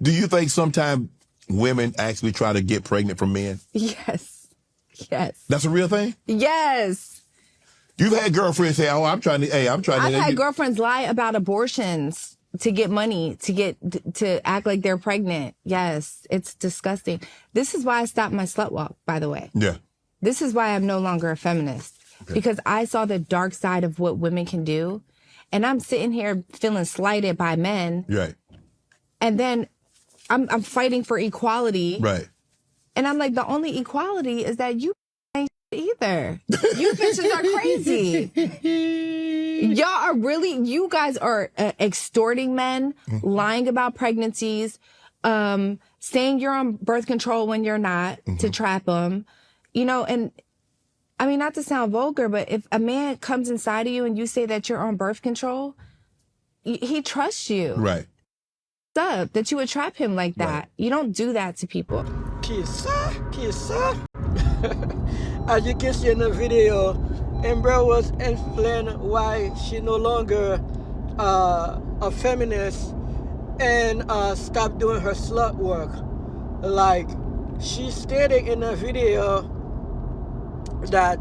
Do you think sometimes women actually try to get pregnant from men? Yes. Yes. That's a real thing? Yes. You've had girlfriends say, "Oh, I'm trying to." I've had girlfriends lie about abortions to get money, to act like they're pregnant. Yes, it's disgusting. This is why I stopped my slut walk, by the way. Yeah. This is why I'm no longer a feminist. Okay. Because I saw the dark side of what women can do. And I'm sitting here feeling slighted by men. Right. And then I'm fighting for equality. Right. And I'm like, the only equality is that you ain't either. You bitches are crazy. Y'all are really, you guys are extorting men, lying about pregnancies, saying you're on birth control when you're not, to trap them. You know, and I mean, not to sound vulgar, but if a man comes inside of you and you say that you're on birth control, he trusts you. Right. Up that you would trap him like that. Right. You don't do that to people. Kiss. As you can see in the video, Amber was explaining why she no longer a feminist and stopped doing her slut work. Like, she stated in the video that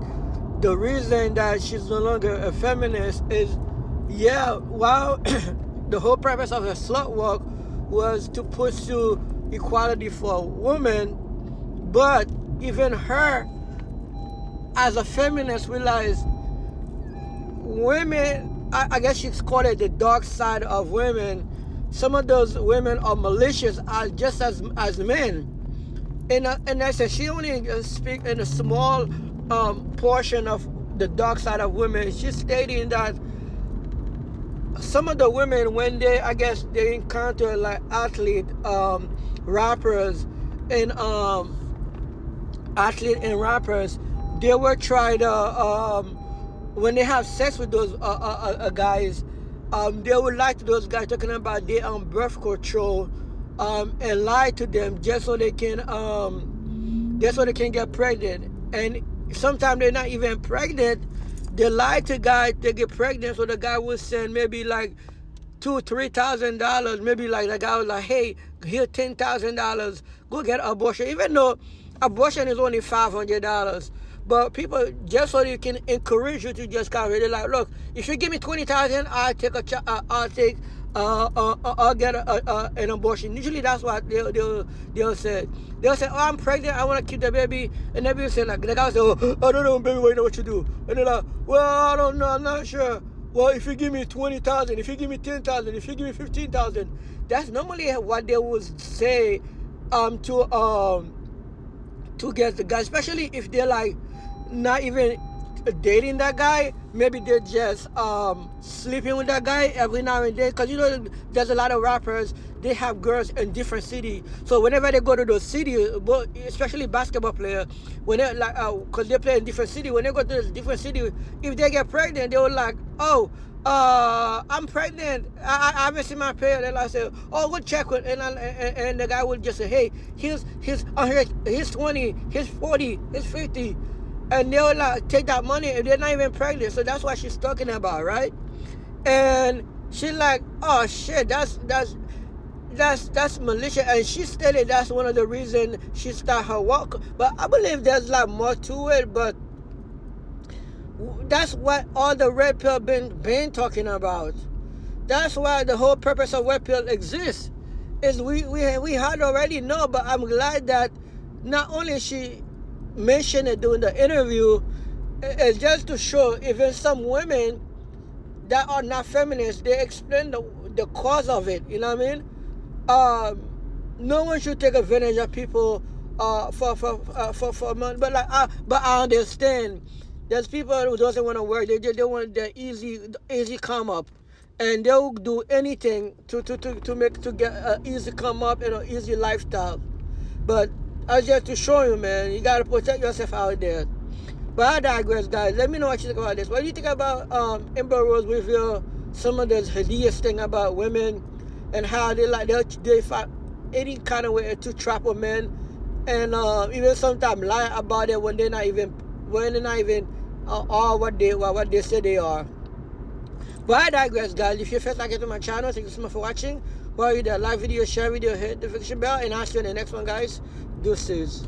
the reason that she's no longer a feminist is, while the whole purpose of her slut work was to pursue equality for women, but even her as a feminist realized women, I guess she's called it the dark side of women. Some of those women are malicious just as men. And I said she only speak in a small portion of the dark side of women. She's stating that some of the women, when they encounter like athlete, rappers, and they will try to when they have sex with those guys, they would lie to those guys talking about their birth control, and lie to them just so they can get pregnant. And sometimes they're not even pregnant. They lie to guys to get pregnant, so the guy will send maybe like $2,000-$3,000. Maybe like the guy was like, "Hey, here $10,000, go get an abortion," even though abortion is only $500. But people, just so they can encourage you to just come, they're like, "Look, if you give me $20,000, I'll get an abortion." Usually that's what they'll say. They'll say, "Oh, I'm pregnant, I want to keep the baby," and the baby will say, like, the guy will say, "Oh, I don't know, baby, what you know what you do?" And they're like, "Well, I don't know, I'm not sure." "Well, if you give me 20,000, if you give me 10,000, if you give me 15,000, that's normally what they would say to get the guy, especially if they're like not even dating that guy. Maybe they're just sleeping with that guy every now and then, because you know there's a lot of rappers, they have girls in different cities. So whenever they go to those cities, especially basketball players, when they like, because they play in different cities, when they go to those different cities, if they get pregnant, they were like, "Oh, I'm pregnant, I haven't seen my period." And I say, "Oh, we'll check it," and the guy would just say, "Hey, he's 20, he's 40, he's 50." And they'll like take that money and they're not even pregnant. So that's what she's talking about, right? And she's like, "Oh shit, that's malicious." And she stated that's one of the reasons she started her walk. But I believe there's like more to it. But that's what all the red pill been talking about. That's why the whole purpose of red pill exists. Is we had already know. But I'm glad that not only she mentioned it during the interview, it's just to show even some women that are not feminists, they explain the cause of it. You know what I mean? No one should take advantage of people for money. But I understand there's people who doesn't want to work. They want the easy come up, and they'll do anything to get an easy come up and an easy lifestyle. But I was just to show you, man, you gotta protect yourself out there. But I digress, guys. Let me know what you think about this. What do you think about Amber Rose reveal some of the hideous thing about women and how they find any kind of way to trap a man, and even sometimes lie about it when they're not even all what they say they are. But I digress, guys. If you're first like to my channel, thank you so much for watching. While you're there, like video, share video, hit the notification bell, and I'll see you in the next one, guys. Deuces.